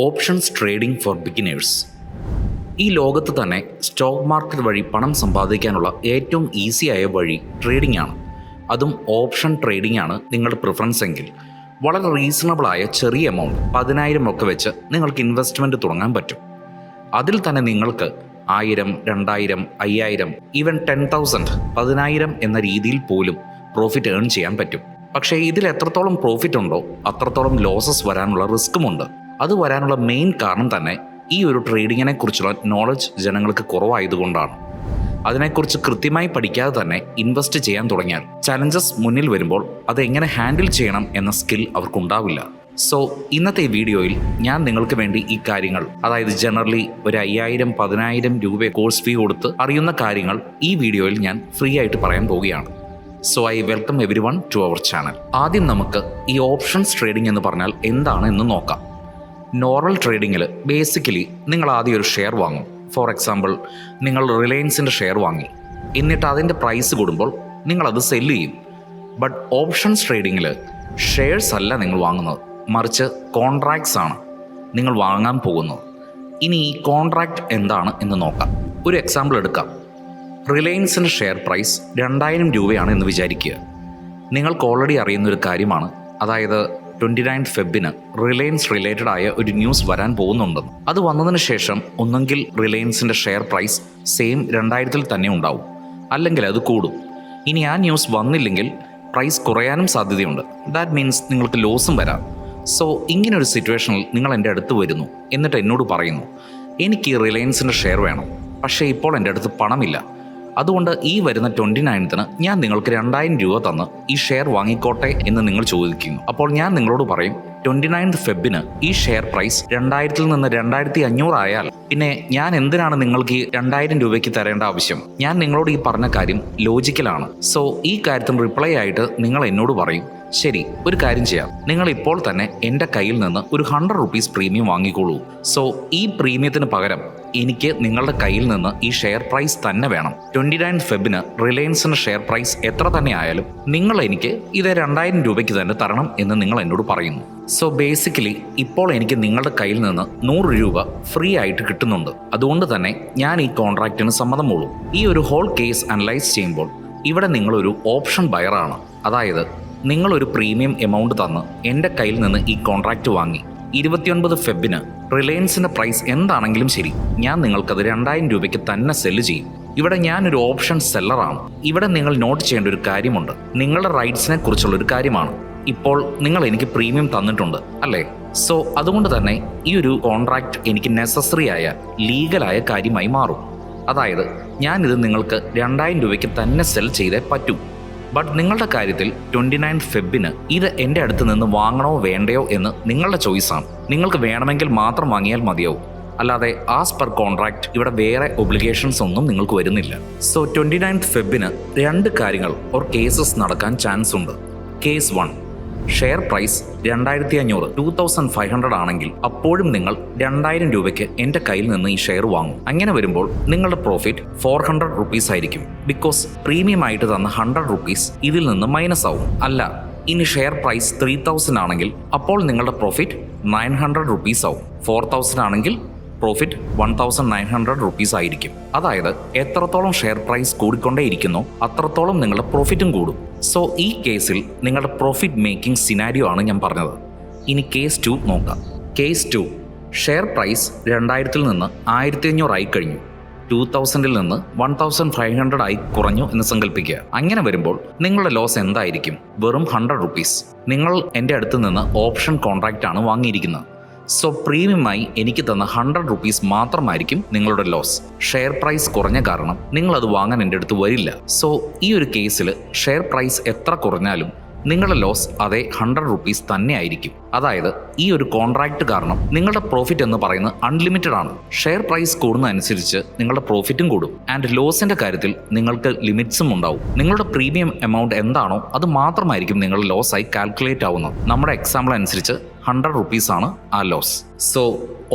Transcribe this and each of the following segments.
Options trading for beginners. ഈ ലോകത്ത് തന്നെ സ്റ്റോക്ക് മാർക്കറ്റ് വഴി പണം സമ്പാദിക്കാനുള്ള ഏറ്റവും ഈസിയായ വഴി ട്രേഡിംഗ് ആണ്. അതും ഓപ്ഷൻ ട്രേഡിംഗ് ആണ് നിങ്ങളുടെ പ്രിഫറൻസ് എങ്കിൽ വളരെ റീസണബിളായ ചെറിയ എമൗണ്ട് 10,000 ഒക്കെ വെച്ച് നിങ്ങൾക്ക് ഇൻവെസ്റ്റ്മെൻറ്റ് തുടങ്ങാൻ പറ്റും. അതിൽ തന്നെ നിങ്ങൾക്ക് 1,000, 2,000, 5,000, ഈവൻ 10,000, 10,000 എന്ന രീതിയിൽ പോലും പ്രോഫിറ്റ് ഏൺ ചെയ്യാൻ പറ്റും. പക്ഷേ ഇതിൽ എത്രത്തോളം പ്രോഫിറ്റ് ഉണ്ടോ അത്രത്തോളം ലോസസ് വരാനുള്ള റിസ്ക്കുമുണ്ട്. അത് വരാനുള്ള മെയിൻ കാരണം തന്നെ ഈ ഒരു ട്രേഡിങ്ങിനെ കുറിച്ചുള്ള നോളജ് ജനങ്ങൾക്ക് കുറവായതുകൊണ്ടാണ്. അതിനെക്കുറിച്ച് കൃത്യമായി പഠിക്കാതെ തന്നെ ഇൻവെസ്റ്റ് ചെയ്യാൻ തുടങ്ങിയാൽ ചലഞ്ചസ് മുന്നിൽ വരുമ്പോൾ അത് എങ്ങനെ ഹാൻഡിൽ ചെയ്യണം എന്ന സ്കിൽ അവർക്കുണ്ടാവില്ല. സോ ഇന്നത്തെ ഈ വീഡിയോയിൽ ഞാൻ നിങ്ങൾക്ക് വേണ്ടി ഈ കാര്യങ്ങൾ, അതായത് ജനറലി ഒരു 5,000, 10,000 രൂപ കോഴ്സ് ഫീ കൊടുത്ത് അറിയുന്ന കാര്യങ്ങൾ ഈ വീഡിയോയിൽ ഞാൻ ഫ്രീ ആയിട്ട് പറയാൻ പോവുകയാണ്. So I welcome everyone to our channel. ആദ്യം നമുക്ക് ഈ ഓപ്ഷൻസ് ട്രേഡിംഗ് എന്ന് പറഞ്ഞാൽ എന്താണ് എന്ന് നോക്കാം. നോർമൽ ട്രേഡിങ്ങിൽ ബേസിക്കലി നിങ്ങൾ ആദ്യം ഒരു ഷെയർ വാങ്ങും. ഫോർ എക്സാമ്പിൾ, നിങ്ങൾ റിലയൻസിൻ്റെ ഷെയർ വാങ്ങി, എന്നിട്ട് അതിൻ്റെ പ്രൈസ് കൂടുമ്പോൾ നിങ്ങളത് സെല്ല് ചെയ്യും. ബട്ട് ഓപ്ഷൻസ് ട്രേഡിങ്ങിൽ ഷെയർസ് അല്ല നിങ്ങൾ വാങ്ങുന്നത്, മറിച്ച് കോൺട്രാക്ട്സ് ആണ് നിങ്ങൾ വാങ്ങാൻ പോകുന്നത്. ഇനി ഈ കോൺട്രാക്റ്റ് എന്താണ് എന്ന് നോക്കാം. ഒരു എക്സാമ്പിൾ എടുക്കാം. റിലയൻസിൻ്റെ ഷെയർ പ്രൈസ് 2,000 രൂപയാണ് എന്ന് വിചാരിക്കുക. നിങ്ങൾക്ക് ഓൾറെഡി അറിയുന്നൊരു കാര്യമാണ്, അതായത് 29 ഫെബ്രുവരിന് റിലയൻസ് റിലേറ്റഡ് ആയ ഒരു ന്യൂസ് വരാൻ പോകുന്നുണ്ടെന്ന്. അത് വന്നതിന് ശേഷം ഒന്നെങ്കിൽ റിലയൻസിൻ്റെ ഷെയർ പ്രൈസ് സെയിം 2,000 തന്നെ ഉണ്ടാവും, അല്ലെങ്കിൽ അത് കൂടും. ഇനി ആ ന്യൂസ് വന്നില്ലെങ്കിൽ പ്രൈസ് കുറയാനും സാധ്യതയുണ്ട്. ദാറ്റ് മീൻസ് നിങ്ങൾക്ക് ലോസും വരാം. സോ ഇങ്ങനൊരു സിറ്റുവേഷനിൽ നിങ്ങൾ എൻ്റെ അടുത്ത് വരുന്നു, എന്നിട്ട് എന്നോട് പറയുന്നു, എനിക്ക് റിലയൻസിൻ്റെ ഷെയർ വേണം, പക്ഷേ ഇപ്പോൾ എൻ്റെ അടുത്ത് പണമില്ല, അതുകൊണ്ട് ഈ വരുന്ന 29-ന് ഞാൻ നിങ്ങൾക്ക് 2,000 രൂപ തന്ന് ഈ ഷെയർ വാങ്ങിക്കോട്ടെ എന്ന് നിങ്ങൾ ചോദിക്കുന്നു. അപ്പോൾ ഞാൻ നിങ്ങളോട് പറയും, 29 ഫെബ്രുവരിന് ഈ ഷെയർ പ്രൈസ് 2,000 നിന്ന് 2,500 ആയാൽ പിന്നെ ഞാൻ എന്തിനാണ് നിങ്ങൾക്ക് ഈ 2,000 രൂപയ്ക്ക് തരേണ്ട ആവശ്യം? ഞാൻ നിങ്ങളോട് ഈ പറഞ്ഞ കാര്യം ലോജിക്കലാണ്. സോ ഈ കാര്യത്തിന് റിപ്ലൈ ആയിട്ട് നിങ്ങൾ എന്നോട് പറയും, ശരി, ഒരു കാര്യം ചെയ്യാം, നിങ്ങൾ ഇപ്പോൾ തന്നെ എൻ്റെ കയ്യിൽ നിന്ന് ഒരു 100 റുപ്പീസ് പ്രീമിയം വാങ്ങിക്കോളൂ. സോ ഈ പ്രീമിയത്തിന് പകരം എനിക്ക് നിങ്ങളുടെ കയ്യിൽ നിന്ന് ഈ ഷെയർ പ്രൈസ് തന്നെ വേണം. 29 ഫെബ്രുവരിന് റിലയൻസിൻ്റെ ഷെയർ പ്രൈസ് എത്ര തന്നെ ആയാലും നിങ്ങൾ എനിക്ക് ഇത് 2,000 രൂപയ്ക്ക് തന്നെ തരണം എന്ന് നിങ്ങൾ എന്നോട് പറയുന്നു. സോ ബേസിക്കലി ഇപ്പോൾ എനിക്ക് നിങ്ങളുടെ കയ്യിൽ നിന്ന് 100 രൂപ ഫ്രീ ആയിട്ട് കിട്ടുന്നുണ്ട്. അതുകൊണ്ട് തന്നെ ഞാൻ ഈ കോൺട്രാക്റ്റിന് സമ്മതം മൂളും. ഈ ഒരു ഹോൾ കേസ് അനലൈസ് ചെയ്യുമ്പോൾ ഇവിടെ നിങ്ങളൊരു ഓപ്ഷൻ ബയറാണ്. അതായത് നിങ്ങളൊരു പ്രീമിയം എമൗണ്ട് തന്ന് എൻ്റെ കയ്യിൽ നിന്ന് ഈ കോൺട്രാക്റ്റ് വാങ്ങി 29 ഫെബ്രുവരിന് റിലയൻസിൻ്റെ പ്രൈസ് എന്താണെങ്കിലും ശരി, ഞാൻ നിങ്ങൾക്കത് 2,000 രൂപയ്ക്ക് തന്നെ സെല്ല് ചെയ്യും. ഇവിടെ ഞാനൊരു ഓപ്ഷൻ സെല്ലറാണ്. ഇവിടെ നിങ്ങൾ നോട്ട് ചെയ്യേണ്ട ഒരു കാര്യമുണ്ട്, നിങ്ങളുടെ റൈറ്റ്സിനെ കുറിച്ചുള്ളൊരു കാര്യമാണ്. ഇപ്പോൾ നിങ്ങൾ എനിക്ക് പ്രീമിയം തന്നിട്ടുണ്ട് അല്ലേ? സോ അതുകൊണ്ട് തന്നെ ഈ ഒരു കോൺട്രാക്റ്റ് എനിക്ക് നെസസറി ആയ ലീഗലായ കാര്യമായി മാറും. അതായത് ഞാനിത് നിങ്ങൾക്ക് 2,000 രൂപയ്ക്ക് തന്നെ സെൽ ചെയ്തേ പറ്റൂ. ബട്ട് നിങ്ങളുടെ കാര്യത്തിൽ 29 ഫെബ്രുവരിന് ഇത് എൻ്റെ അടുത്ത് നിന്ന് വാങ്ങണോ വേണ്ടയോ എന്ന് നിങ്ങളുടെ ചോയ്സാണ്. നിങ്ങൾക്ക് വേണമെങ്കിൽ മാത്രം വാങ്ങിയാൽ മതിയാവും, അല്ലാതെ ആസ് പെർ കോൺട്രാക്റ്റ് ഇവിടെ വേറെ ഒബ്ലിഗേഷൻസ് ഒന്നും നിങ്ങൾക്ക് വരുന്നില്ല. സോ 29 ഫെബ്രുവരിന് 2 കാര്യങ്ങൾ ഓർ കേസസ് നടക്കാൻ ചാൻസ് ഉണ്ട്. കേസ് 1, ഷെയർ പ്രൈസ് 2,500, 2,500 ആണെങ്കിൽ അപ്പോഴും നിങ്ങൾ 2,000 രൂപയ്ക്ക് എൻ്റെ കയ്യിൽ നിന്ന് ഈ ഷെയർ വാങ്ങും. അങ്ങനെ വരുമ്പോൾ നിങ്ങളുടെ പ്രോഫിറ്റ് 400 റുപ്പീസ് ആയിരിക്കും. ബിക്കോസ് പ്രീമിയം ആയിട്ട് തന്ന 100 റുപ്പീസ് ഇതിൽ നിന്ന് മൈനസ് ആവും. അല്ല, ഇനി ഷെയർ പ്രൈസ് 3,000 ആണെങ്കിൽ അപ്പോൾ നിങ്ങളുടെ പ്രോഫിറ്റ് 900 റുപ്പീസ് ആവും. 4,000 ആണെങ്കിൽ പ്രോഫിറ്റ് 1,900 റുപ്പീസ് ആയിരിക്കും. അതായത് എത്രത്തോളം ഷെയർ പ്രൈസ് കൂടിക്കൊണ്ടേയിരിക്കുന്നോ അത്രത്തോളം നിങ്ങളുടെ പ്രോഫിറ്റും കൂടും. സോ ഈ കേസിൽ നിങ്ങളുടെ പ്രോഫിറ്റ് മേക്കിംഗ് സിനാരിയോ ആണ് ഞാൻ പറഞ്ഞത്. ഇനി കേസ് 2 നോക്കാം. കേസ് 2, ഷെയർ പ്രൈസ് 2,000 നിന്ന് 1,500 ആയി കഴിഞ്ഞു. 2,000 നിന്ന് 1,500 ആയി കുറഞ്ഞു എന്ന് സങ്കല്പിക്കുക. അങ്ങനെ വരുമ്പോൾ നിങ്ങളുടെ ലോസ് എന്തായിരിക്കും? വെറും 100 റുപ്പീസ്. നിങ്ങൾ എൻ്റെ അടുത്ത് നിന്ന് ഓപ്ഷൻ കോൺട്രാക്റ്റ് ആണ് വാങ്ങിയിരിക്കുന്നത്. സോ പ്രീമിയമായി എനിക്ക് തന്ന 100 റുപ്പീസ് മാത്രമായിരിക്കും നിങ്ങളുടെ ലോസ്. ഷെയർ പ്രൈസ് കുറഞ്ഞ കാരണം നിങ്ങളത് വാങ്ങാൻ എൻ്റെ അടുത്ത് വരില്ല. സോ ഈ ഒരു കേസിൽ ഷെയർ പ്രൈസ് എത്ര കുറഞ്ഞാലും നിങ്ങളുടെ ലോസ് അതേ 100 റുപ്പീസ് തന്നെ ആയിരിക്കും. അതായത് ഈ ഒരു കോൺട്രാക്റ്റ് കാരണം നിങ്ങളുടെ പ്രോഫിറ്റ് എന്ന് പറയുന്നത് അൺലിമിറ്റഡ് ആണ്. ഷെയർ പ്രൈസ് കൂടുന്നതനുസരിച്ച് നിങ്ങളുടെ പ്രോഫിറ്റും കൂടും. ആൻഡ് ലോസിൻ്റെ കാര്യത്തിൽ നിങ്ങൾക്ക് ലിമിറ്റ്സും ഉണ്ടാവും. നിങ്ങളുടെ പ്രീമിയം എമൗണ്ട് എന്താണോ അത് മാത്രമായിരിക്കും നിങ്ങളുടെ ലോസായി കാൽക്കുലേറ്റ് ആവുന്നത്. നമ്മുടെ എക്സാമ്പിൾ അനുസരിച്ച് 100 റുപ്പീസ് ആണ് ആ ലോസ്. സോ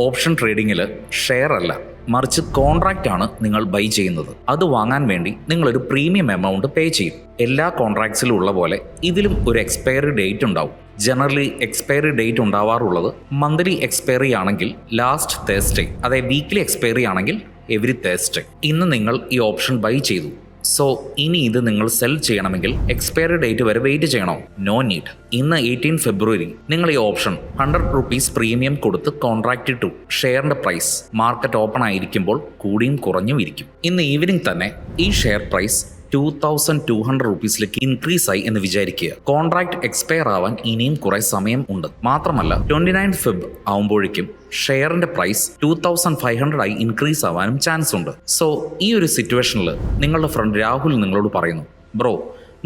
ഓപ്ഷൻ ട്രേഡിങ്ങിൽ ഷെയർ അല്ല, മറിച്ച് കോൺട്രാക്റ്റ് ആണ് നിങ്ങൾ ബൈ ചെയ്യുന്നത്. അത് വാങ്ങാൻ വേണ്ടി നിങ്ങളൊരു പ്രീമിയം എമൗണ്ട് പേ ചെയ്യും. എല്ലാ കോൺട്രാക്ട്സിലും ഉള്ള പോലെ ഇതിലും ഒരു എക്സ്പയറി ഡേറ്റ് ഉണ്ടാവും. ജനറലി എക്സ്പയറി ഡേറ്റ് ഉണ്ടാവാറുള്ളത് മന്ത്ലി എക്സ്പയറി ആണെങ്കിൽ ലാസ്റ്റ് തേഴ്സ്ഡേ, അതായത് വീക്ക്ലി എക്സ്പയറി ആണെങ്കിൽ എവറി തേഴ്സ്ഡേ. ഇന്ന് നിങ്ങൾ ഈ ഓപ്ഷൻ ബൈ ചെയ്തു. സോ ഇനി ഇത് നിങ്ങൾ സെൽ ചെയ്യണമെങ്കിൽ എക്സ്പയറി ഡേറ്റ് വരെ വെയിറ്റ് ചെയ്യണോ? No need. ഇന്ന് 18 ഫെബ്രുവരി നിങ്ങൾ ഈ ഓപ്ഷൻ 100 rupees പ്രീമിയം കൊടുത്ത് കോൺട്രാക്ട് ഇട്ടു. ഷെയറിന്റെ പ്രൈസ് മാർക്കറ്റ് ഓപ്പൺ ആയിരിക്കുമ്പോൾ കൂടിയും കുറഞ്ഞും ഇരിക്കും. ഇന്ന് ഈവനിങ് തന്നെ ഈ ഷെയർ പ്രൈസ് 2200 rupeesലേക്ക് ഇൻക്രീസ് ആയി എന്ന് വിചാരിക്കുക. കോൺട്രാക്ട് എക്സ്പയർ ആവാൻ ഇനിയും കുറെ സമയം ഉണ്ട്. മാത്രമല്ല 29 ഫെബ് ആവുമ്പോഴേക്കും ഷെയറിന്റെ പ്രൈസ് 2500 ആയി ഇൻക്രീസ് ആവാനും ചാൻസ് ഉണ്ട്. സോ ഈ ഒരു സിറ്റുവേഷനിൽ നിങ്ങളുടെ ഫ്രണ്ട് രാഹുൽ നിങ്ങളോട് പറയുന്നു, ബ്രോ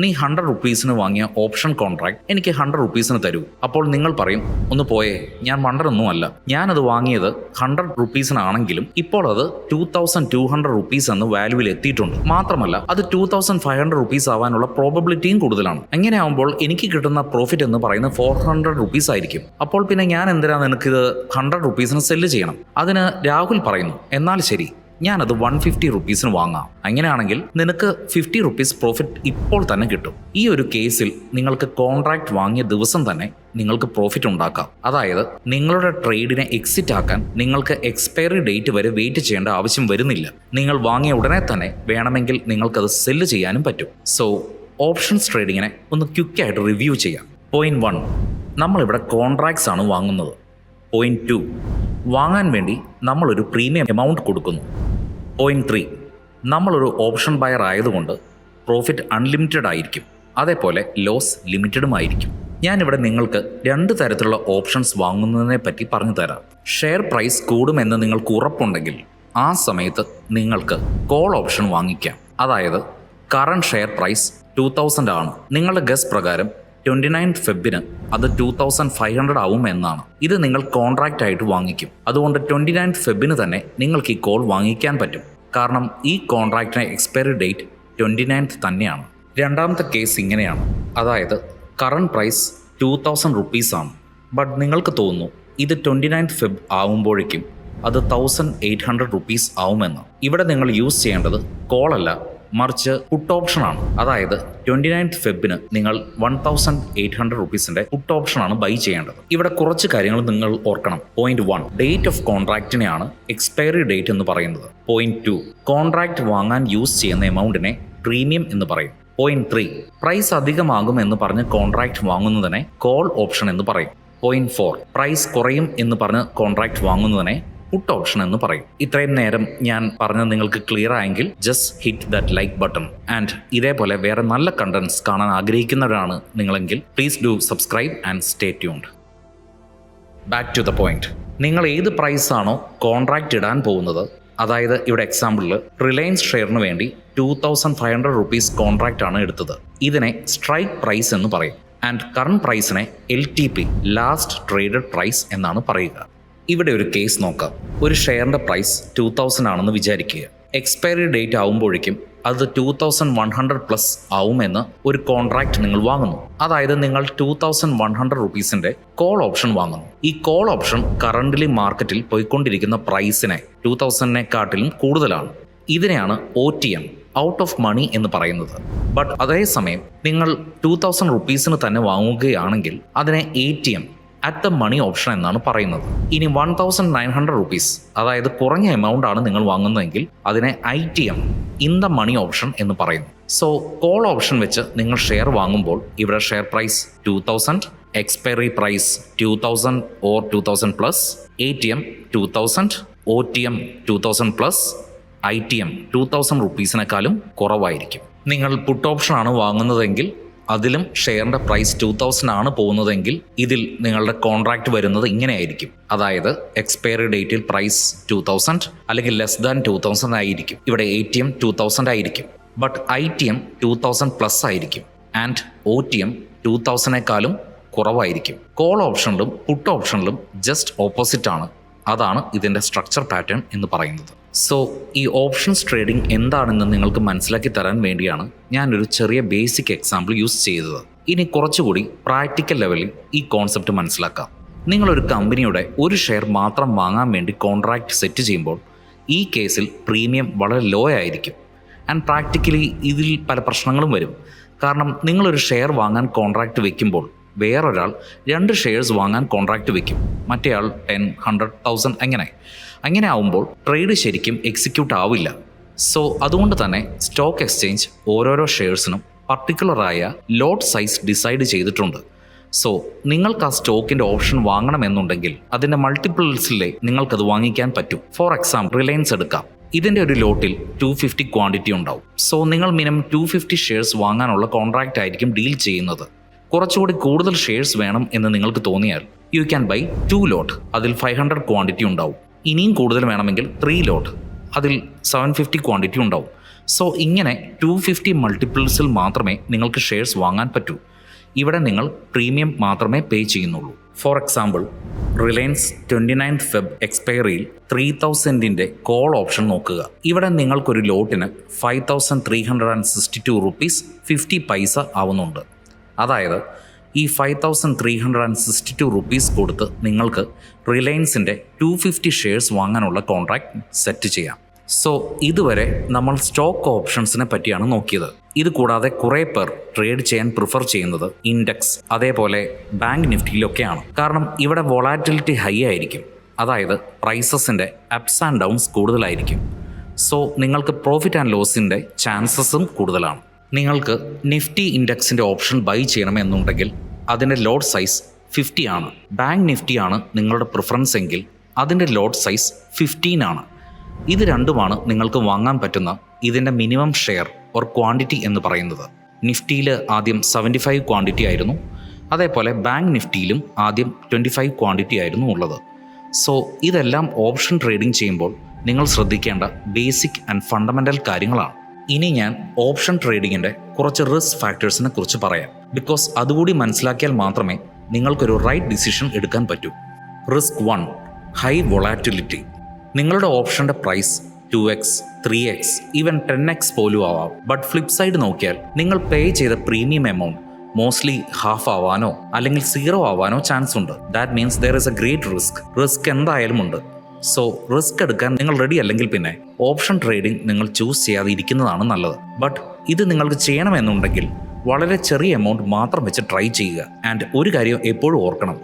നീ 100 rupeesന് വാങ്ങിയ ഓപ്ഷൻ കോൺട്രാക്ട് എനിക്ക് 100 rupeesന് തരൂ. അപ്പോൾ നിങ്ങൾ പറയും, ഒന്ന് പോയേ, ഞാൻ വണ്ടറൊന്നുമല്ല, ഞാനത് വാങ്ങിയത് 100 rupeesനാണെങ്കിലും ഇപ്പോൾ അത് 2200 rupees എന്ന വാല്യൂവിൽ എത്തിയിട്ടുണ്ട്. മാത്രമല്ല അത് 2500 rupees ആവാനുള്ള പ്രോബബിലിറ്റിയും കൂടുതലാണ്. അങ്ങനെ ആവുമ്പോൾ എനിക്ക് കിട്ടുന്ന പ്രോഫിറ്റ് എന്ന് പറയുന്നത് 400 rupees ആയിരിക്കും. അപ്പോൾ പിന്നെ ഞാൻ എന്തിനാണ് നിനക്കിത് 100 rupeesന് സെല്ല് ചെയ്യണം? അതിന് രാഹുൽ പറയുന്നു, എന്നാൽ ശരി, ഞാനത് 150 rupeesന് വാങ്ങാം. അങ്ങനെയാണെങ്കിൽ നിനക്ക് 50 rupees പ്രോഫിറ്റ് ഇപ്പോൾ തന്നെ കിട്ടും. ഈ ഒരു കേസിൽ നിങ്ങൾക്ക് കോൺട്രാക്ട് വാങ്ങിയ ദിവസം തന്നെ നിങ്ങൾക്ക് പ്രോഫിറ്റ് ഉണ്ടാക്കാം. അതായത് നിങ്ങളുടെ ട്രേഡിനെ എക്സിറ്റ് ആക്കാൻ നിങ്ങൾക്ക് എക്സ്പയറി ഡേറ്റ് വരെ വെയിറ്റ് ചെയ്യേണ്ട ആവശ്യം വരുന്നില്ല. നിങ്ങൾ വാങ്ങിയ ഉടനെ തന്നെ വേണമെങ്കിൽ നിങ്ങൾക്കത് സെല്ല് ചെയ്യാനും പറ്റും. സോ ഓപ്ഷൻസ് ട്രേഡിങ്ങിനെ ഒന്ന് ക്വിക്കായിട്ട് റിവ്യൂ ചെയ്യാം. പോയിന്റ് 1, നമ്മളിവിടെ കോൺട്രാക്ട്സ് ആണ് വാങ്ങുന്നത്. പോയിന്റ് 2, വാങ്ങാൻ വേണ്ടി നമ്മളൊരു പ്രീമിയം എമൗണ്ട് കൊടുക്കുന്നു. പോയിന്റ് 3, നമ്മളൊരു ഓപ്ഷൻ ബയർ ആയതുകൊണ്ട് പ്രോഫിറ്റ് അൺലിമിറ്റഡ് ആയിരിക്കും, അതേപോലെ ലോസ് ലിമിറ്റഡും ആയിരിക്കും. ഞാനിവിടെ നിങ്ങൾക്ക് 2 തരത്തിലുള്ള ഓപ്ഷൻസ് വാങ്ങുന്നതിനെ പറ്റി പറഞ്ഞു തരാം. ഷെയർ പ്രൈസ് കൂടുമെന്ന് നിങ്ങൾക്ക് ഉറപ്പുണ്ടെങ്കിൽ ആ സമയത്ത് നിങ്ങൾക്ക് കോൾ ഓപ്ഷൻ വാങ്ങിക്കാം. അതായത് കറണ്ട് ഷെയർ പ്രൈസ് 2000 ആണ്. നിങ്ങളുടെ ഗസ് പ്രകാരം 29 ഫെബിന് അത് 2500 ആവും എന്നാണ്. ഇത് നിങ്ങൾ കോൺട്രാക്റ്റ് ആയിട്ട് വാങ്ങിക്കും. അതുകൊണ്ട് 29 ഫെബിന് തന്നെ നിങ്ങൾക്ക് ഈ കോൾ വാങ്ങിക്കാൻ പറ്റും. കാരണം ഈ കോൺട്രാക്റ്റിന് എക്സ്പയറി ഡേറ്റ് 29 തന്നെയാണ്. രണ്ടാമത്തെ കേസ് ഇങ്ങനെയാണ്. അതായത് കറണ്ട് പ്രൈസ് 2000 rupees ആണ്. ബട്ട് നിങ്ങൾക്ക് തോന്നുന്നു ഇത് 29 ഫെബ് ആവുമ്പോഴേക്കും അത് 1800 rupees ആവുമെന്ന്. ഇവിടെ നിങ്ങൾ യൂസ് ചെയ്യേണ്ടത് കോളല്ല, മറിച്ച് പുട്ട് ഓപ്ഷനാണ്. അതായത് 29 ഫെബിന് നിങ്ങൾ 1800 rupeesന്റെ പുട്ട് ഓപ്ഷനാണ് ബൈ ചെയ്യേണ്ടത്. ഇവിടെ കുറച്ച് കാര്യങ്ങൾ നിങ്ങൾ ഓർക്കണം. പോയിന്റ് 1, ഡേറ്റ് ഓഫ് കോൺട്രാക്റ്റിനെയാണ് എക്സ്പയറി ഡേറ്റ് എന്ന് പറയുന്നത്. പോയിന്റ് 2, കോൺട്രാക്ട് വാങ്ങാൻ യൂസ് ചെയ്യുന്ന എമൗണ്ടിനെ പ്രീമിയം എന്ന് പറയും. പോയിന്റ് 3, പ്രൈസ് അധികമാകും എന്ന് പറഞ്ഞ് കോൺട്രാക്ട് വാങ്ങുന്നതിനെ കോൾ ഓപ്ഷൻ എന്ന് പറയും. പോയിന്റ് 4, പ്രൈസ് കുറയും എന്ന് പറഞ്ഞ് കോൺട്രാക്ട് വാങ്ങുന്നതിനെ പുട്ട് ഓപ്ഷൻ എന്ന് പറയും. ഇത്രയും നേരം ഞാൻ പറഞ്ഞത് നിങ്ങൾക്ക് ക്ലിയർ ആയെങ്കിൽ just hit that like button. And ഇതേപോലെ വേറെ നല്ല കണ്ടന്റ്സ് കാണാൻ ആഗ്രഹിക്കുന്നവരാണ് നിങ്ങളെങ്കിൽ please do subscribe and stay tuned. Back to the point. നിങ്ങൾ ഏത് പ്രൈസാണോ കോൺട്രാക്ട് ഇടാൻ പോകുന്നത്, അതായത് ഇവിടെ എക്സാമ്പിളിൽ റിലയൻസ് ഷെയറിന് വേണ്ടി 2500 rupees കോൺട്രാക്റ്റ് ആണ് എടുത്തത്. ഇതിനെ സ്ട്രൈക്ക് പ്രൈസ് എന്ന് പറയും. ആൻഡ് കറണ്ട് പ്രൈസിനെ LTP, ലാസ്റ്റ് ട്രേഡഡ് പ്രൈസ് എന്നാണ് പറയുക. ഇവിടെ ഒരു കേസ് നോക്കാം. ഒരു ഷെയറിന്റെ പ്രൈസ് 2000 ആണെന്ന് വിചാരിക്കുക. എക്സ്പയറി ഡേറ്റ് ആവുമ്പോഴേക്കും അത് 2100+ ആവുമെന്ന് ഒരു കോൺട്രാക്ട് നിങ്ങൾ വാങ്ങുന്നു. അതായത് നിങ്ങൾ 2100 rupeesന്റെ കോൾ ഓപ്ഷൻ വാങ്ങുന്നു. ഈ കോൾ ഓപ്ഷൻ കറന്റ്ലി മാർക്കറ്റിൽ പോയിക്കൊണ്ടിരിക്കുന്ന പ്രൈസിനെ 2000-നെക്കാട്ടിലും കൂടുതലാണ്. ഇതിനെയാണ് OTM, ഔട്ട് ഓഫ് മണി എന്ന് പറയുന്നത്. ബട്ട് അതേസമയം നിങ്ങൾ 2000 rupeesന് തന്നെ വാങ്ങുകയാണെങ്കിൽ അതിനെ ATM, at the money option എന്നാണ് പറയുന്നത്. ഇനി 1900 rupees, അതായത് കുറഞ്ഞ എമൗണ്ട് ആണ് നിങ്ങൾ വാങ്ങുന്നതെങ്കിൽ അതിനെ ITM, in the money option എന്ന് പറയുന്നു. സോ കോൾ ഓപ്ഷൻ വെച്ച് നിങ്ങൾ ഷെയർ വാങ്ങുമ്പോൾ ഇവിടെ share price 2000, expiry price 2000 or 2000+, ATM 2000, OTM 2000+, ITM 2000 rupeesനെക്കാളും കുറവായിരിക്കും. നിങ്ങൾ പുട്ട് ഓപ്ഷൻ ആണ് വാങ്ങുന്നതെങ്കിൽ അതിലും ഷെയറിന്റെ പ്രൈസ് 2000 ആണ് പോകുന്നതെങ്കിൽ ഇതിൽ നിങ്ങളുടെ കോൺട്രാക്ട് വരുന്നത് ഇങ്ങനെയായിരിക്കും. അതായത് എക്സ്പയറി ഡേറ്റിൽ പ്രൈസ് 2000 അല്ലെങ്കിൽ ലെസ് ദാൻ 2000 ആയിരിക്കും. ഇവിടെ ATM 2000 ആയിരിക്കും. ബട്ട് ITM 2000+ ആയിരിക്കും. ആൻഡ് OTM 2000-നെക്കാളും കുറവായിരിക്കും. കോൾ ഓപ്ഷനിലും പുട്ട് ഓപ്ഷനിലും ജസ്റ്റ് ഓപ്പോസിറ്റ് ആണ്. അതാണ് ഇതിൻ്റെ സ്ട്രക്ചർ പാറ്റേൺ എന്ന് പറയുന്നത്. സോ ഈ ഓപ്ഷൻസ് ട്രേഡിംഗ് എന്താണെന്ന് നിങ്ങൾക്ക് മനസ്സിലാക്കി തരാൻ വേണ്ടിയാണ് ഞാനൊരു ചെറിയ ബേസിക് എക്സാമ്പിൾ യൂസ് ചെയ്തത്. ഇനി കുറച്ചുകൂടി പ്രാക്ടിക്കൽ ലെവലിൽ ഈ കോൺസെപ്റ്റ് മനസ്സിലാക്കാം. നിങ്ങളൊരു കമ്പനിയുടെ ഒരു ഷെയർ മാത്രം വാങ്ങാൻ വേണ്ടി കോൺട്രാക്ട് സെറ്റ് ചെയ്യുമ്പോൾ ഈ കേസിൽ പ്രീമിയം വളരെ ലോ ആയിരിക്കും. ആൻഡ് പ്രാക്ടിക്കലി ഇതിൽ പല പ്രശ്നങ്ങളും വരും. കാരണം നിങ്ങളൊരു ഷെയർ വാങ്ങാൻ കോൺട്രാക്റ്റ് വെക്കുമ്പോൾ വേറൊരാൾ 2 ഷെയർസ് വാങ്ങാൻ കോൺട്രാക്റ്റ് വെക്കും. മറ്റേയാൾ 10, 100,000 അങ്ങനെ ആവുമ്പോൾ ട്രേഡ് ശരിക്കും എക്സിക്യൂട്ട് ആവില്ല. സോ അതുകൊണ്ട് തന്നെ സ്റ്റോക്ക് എക്സ്ചേഞ്ച് ഓരോരോ ഷെയർസിനും പർട്ടിക്കുലറായ ലോട്ട് സൈസ് ഡിസൈഡ് ചെയ്തിട്ടുണ്ട്. സോ നിങ്ങൾക്ക് ആ സ്റ്റോക്കിൻ്റെ ഓപ്ഷൻ വാങ്ങണമെന്നുണ്ടെങ്കിൽ അതിൻ്റെ മൾട്ടിപ്പിൾസിലെ നിങ്ങൾക്കത് വാങ്ങിക്കാൻ പറ്റും. ഫോർ എക്സാമ്പിൾ റിലയൻസ് എടുക്കാം. ഇതിൻ്റെ ഒരു ലോട്ടിൽ 250 ക്വാണ്ടിറ്റി ഉണ്ടാവും. സോ നിങ്ങൾ മിനിമം 250 ഷെയർസ് വാങ്ങാനുള്ള കോൺട്രാക്റ്റ് ആയിരിക്കും ഡീൽ ചെയ്യുന്നത്. കുറച്ചുകൂടി കൂടുതൽ ഷെയർസ് വേണം എന്ന് നിങ്ങൾക്ക് തോന്നിയാൽ യു ക്യാൻ ബൈ 2 ലോട്ട്. അതിൽ 500 ക്വാണ്ടിറ്റി ഉണ്ടാവും. ഇനിയും കൂടുതൽ വേണമെങ്കിൽ 3 ലോട്ട്. അതിൽ 750 ക്വാണ്ടിറ്റി ഉണ്ടാവും. സോ ഇങ്ങനെ 250 മൾട്ടിപ്പിൾസിൽ മാത്രമേ നിങ്ങൾക്ക് ഷെയർസ് വാങ്ങാൻ പറ്റൂ. ഇവിടെ നിങ്ങൾ പ്രീമിയം മാത്രമേ പേ ചെയ്യുന്നുള്ളൂ. ഫോർ എക്സാമ്പിൾ റിലയൻസ് 29 ഫെബ് എക്സ്പയറിയിൽ 3000-ന്റെ കോൾ ഓപ്ഷൻ നോക്കുക. ഇവിടെ നിങ്ങൾക്കൊരു ലോട്ടിന് 5362 റുപ്പീസ് 50 പൈസ ആവുന്നുണ്ട്. അതായത് ഈ 5362 റുപ്പീസ് കൊടുത്ത് നിങ്ങൾക്ക് റിലയൻസിൻ്റെ 250 ഷെയർസ് വാങ്ങാനുള്ള കോൺട്രാക്റ്റ് സെറ്റ് ചെയ്യാം. സോ ഇതുവരെ നമ്മൾ സ്റ്റോക്ക് ഓപ്ഷൻസിനെ പറ്റിയാണ് നോക്കിയത്. ഇത് കൂടാതെ കുറേ പേർ ട്രേഡ് ചെയ്യാൻ പ്രിഫർ ചെയ്യുന്നത് ഇൻഡെക്സ് അതേപോലെ ബാങ്ക് നിഫ്റ്റിയിലൊക്കെയാണ്. കാരണം ഇവിടെ വൊളാറ്റിലിറ്റി ഹൈ ആയിരിക്കും. അതായത് പ്രൈസസിൻ്റെ അപ്സ് ആൻഡ് ഡൗൺസ് കൂടുതലായിരിക്കും. സോ നിങ്ങൾക്ക് പ്രോഫിറ്റ് ആൻഡ് ലോസിൻ്റെ ചാൻസസും കൂടുതലാണ്. നിങ്ങൾക്ക് നിഫ്റ്റി ഇൻഡെക്സിൻ്റെ ഓപ്ഷൻ ബൈ ചെയ്യണമെന്നുണ്ടെങ്കിൽ അതിൻ്റെ ലോട്ട് സൈസ് 50 ആണ്. ബാങ്ക് നിഫ്റ്റിയാണ് നിങ്ങളുടെ പ്രിഫറൻസ് എങ്കിൽ അതിൻ്റെ ലോട്ട് സൈസ് 15 ആണ്. ഇത് രണ്ടുമാണ് നിങ്ങൾക്ക് വാങ്ങാൻ പറ്റുന്ന ഇതിൻ്റെ മിനിമം ഷെയർ ഓർ ക്വാണ്ടിറ്റി എന്ന് പറയുന്നത്. നിഫ്റ്റിയിൽ ആദ്യം 75 ക്വാണ്ടിറ്റി ആയിരുന്നു. അതേപോലെ ബാങ്ക് നിഫ്റ്റിയിലും ആദ്യം 25 ക്വാണ്ടിറ്റി ആയിരുന്നു ഉള്ളത്. സോ ഇതെല്ലാം ഓപ്ഷൻ ട്രേഡിംഗ് ചെയ്യുമ്പോൾ നിങ്ങൾ ശ്രദ്ധിക്കേണ്ട ബേസിക് ആൻഡ് ഫണ്ടമെൻ്റൽ കാര്യങ്ങളാണ്. ഇനി ഞാൻ ഓപ്ഷൻ ട്രേഡിങ്ങിൻ്റെ കുറച്ച് റിസ്ക് ഫാക്ടേഴ്സിനെ കുറിച്ച് പറയാം. ബിക്കോസ് അതുകൂടി മനസ്സിലാക്കിയാൽ മാത്രമേ നിങ്ങൾക്കൊരു റൈറ്റ് ഡിസിഷൻ എടുക്കാൻ പറ്റൂ. Risk 1, high volatility. നിങ്ങളുടെ ഓപ്ഷൻ്റെ price 2x, 3x, even 10x പോലും ആവാം. ബട്ട് ഫ്ലിപ്പ് സൈഡ് നോക്കിയാൽ നിങ്ങൾ പേ ചെയ്ത പ്രീമിയം എമൗണ്ട് മോസ്റ്റ്ലി ഹാഫ് ആവാനോ അല്ലെങ്കിൽ 0 ആവാനോ ചാൻസ് ഉണ്ട്. That means there is A great risk എന്തായാലും ഉണ്ട്. സോ റിസ്ക് എടുക്കാൻ നിങ്ങൾ റെഡി അല്ലെങ്കിൽ പിന്നെ ഓപ്ഷൻ ട്രേഡിംഗ് നിങ്ങൾ ചൂസ് ചെയ്യാതെ ഇരിക്കുന്നതാണ് നല്ലത്. ബട്ട് ഇത് നിങ്ങൾക്ക് ചെയ്യണമെന്നുണ്ടെങ്കിൽ വളരെ ചെറിയ എമൗണ്ട് മാത്രം വെച്ച് ട്രൈ ചെയ്യുക. ആൻഡ് ഒരു കാര്യം എപ്പോഴും ഓർക്കണം,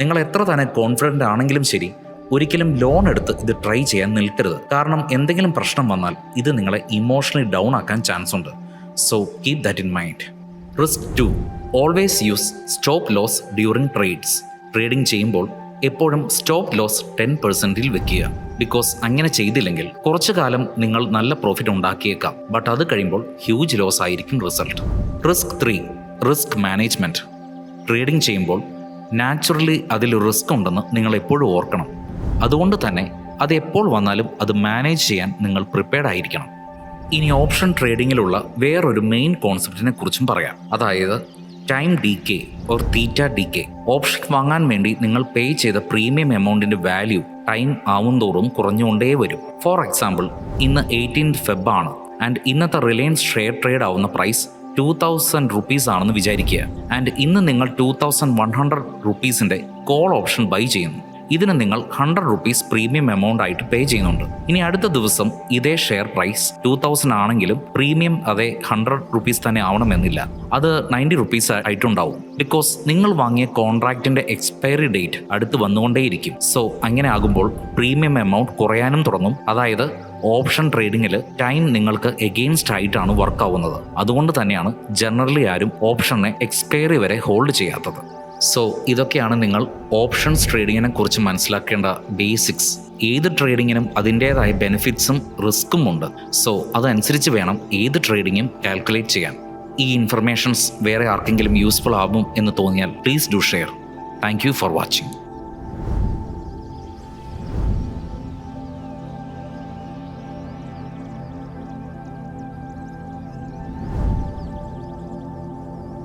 നിങ്ങൾ എത്ര തന്നെ കോൺഫിഡൻ്റ് ആണെങ്കിലും ശരി, ഒരിക്കലും ലോൺ എടുത്ത് ഇത് ട്രൈ ചെയ്യാൻ നിൽക്കരുത്. കാരണം എന്തെങ്കിലും പ്രശ്നം വന്നാൽ ഇത് നിങ്ങളെ ഇമോഷണലി ഡൗൺ ആക്കാൻ ചാൻസ് ഉണ്ട്. So keep that in mind. Risk 2, always use stop loss during trades. Trading ചെയ്യുമ്പോൾ എപ്പോഴും സ്റ്റോപ്പ് ലോസ് 10%-ൽ വെക്കുക. ബിക്കോസ് അങ്ങനെ ചെയ്തില്ലെങ്കിൽ കുറച്ചു കാലം നിങ്ങൾ നല്ല പ്രോഫിറ്റ് ഉണ്ടാക്കിയേക്കാം. ബട്ട് അത് കഴിയുമ്പോൾ ഹ്യൂജ് ലോസ് ആയിരിക്കും result. Risk 3, risk management. Trading ചെയ്യുമ്പോൾ നാച്ചുറലി അതിൽ റിസ്ക് ഉണ്ടെന്ന് നിങ്ങൾ എപ്പോഴും ഓർക്കണം. അതുകൊണ്ട് തന്നെ അത് എപ്പോൾ വന്നാലും അത് മാനേജ് ചെയ്യാൻ നിങ്ങൾ പ്രിപ്പയർഡ് ആയിരിക്കണം. ഇനി ഓപ്ഷൻ ട്രേഡിങ്ങിലുള്ള വേറൊരു മെയിൻ കോൺസെപ്റ്റിനെ കുറിച്ചും പറയാം. അതായത് time decay or theta decay. Option വാങ്ങാൻ വേണ്ടി നിങ്ങൾ പേ ചെയ്ത പ്രീമിയം എമൗണ്ടിൻ്റെ വാല്യൂ ടൈം ആവുന്തോറും കുറഞ്ഞുകൊണ്ടേ വരും. ഫോർ എക്സാമ്പിൾ ഇന്ന് 18 ഫെബ് ആണ് ആൻഡ് ഇന്നത്തെ റിലയൻസ് ഷെയർ ട്രേഡ് ആവുന്ന പ്രൈസ് 2000 റുപ്പീസ് ആണെന്ന് വിചാരിക്കുക. ആൻഡ് ഇന്ന് നിങ്ങൾ 2100 റുപ്പീസിൻ്റെ കോൾ ഓപ്ഷൻ ബൈ ചെയ്യുന്നു. ഇതിന് നിങ്ങൾ 100 റുപ്പീസ് പ്രീമിയം എമൗണ്ട് ആയിട്ട് പേ ചെയ്യുന്നുണ്ട്. ഇനി അടുത്ത ദിവസം ഇതേ ഷെയർ പ്രൈസ് 2000 ആണെങ്കിലും പ്രീമിയം അതേ 100 റുപ്പീസ് തന്നെ ആവണമെന്നില്ല. അത് 90 റുപ്പീസ് ആയിട്ടുണ്ടാവും. ബിക്കോസ് നിങ്ങൾ വാങ്ങിയ കോൺട്രാക്റ്റിൻ്റെ എക്സ്പയറി ഡേറ്റ് അടുത്ത് വന്നുകൊണ്ടേയിരിക്കും. സോ അങ്ങനെ ആകുമ്പോൾ പ്രീമിയം എമൗണ്ട് കുറയാനും തുടങ്ങും. അതായത് ഓപ്ഷൻ ട്രേഡിങ്ങിൽ ടൈം നിങ്ങൾക്ക് എഗെയിൻസ്റ്റ് ആയിട്ടാണ് വർക്ക് ആവുന്നത്. അതുകൊണ്ട് തന്നെയാണ് ജനറലി ആരും ഓപ്ഷനെ എക്സ്പയറി വരെ ഹോൾഡ് ചെയ്യാത്തത്. സോ ഇതൊക്കെയാണ് നിങ്ങൾ ഓപ്ഷൻസ് ട്രേഡിങ്ങിനെ കുറിച്ച് മനസ്സിലാക്കേണ്ട ബേസിക്സ്. ഏത് ട്രേഡിങ്ങിനും അതിൻ്റേതായ ബെനിഫിറ്റ്സും റിസ്ക്കും ഉണ്ട്. സോ അതനുസരിച്ച് വേണം ഏത് ട്രേഡിങ്ങും കാൽക്കുലേറ്റ് ചെയ്യാൻ. ഈ ഇൻഫർമേഷൻസ് വേറെ ആർക്കെങ്കിലും യൂസ്ഫുൾ ആകും എന്ന് തോന്നിയാൽ please do share. Thank you for watching.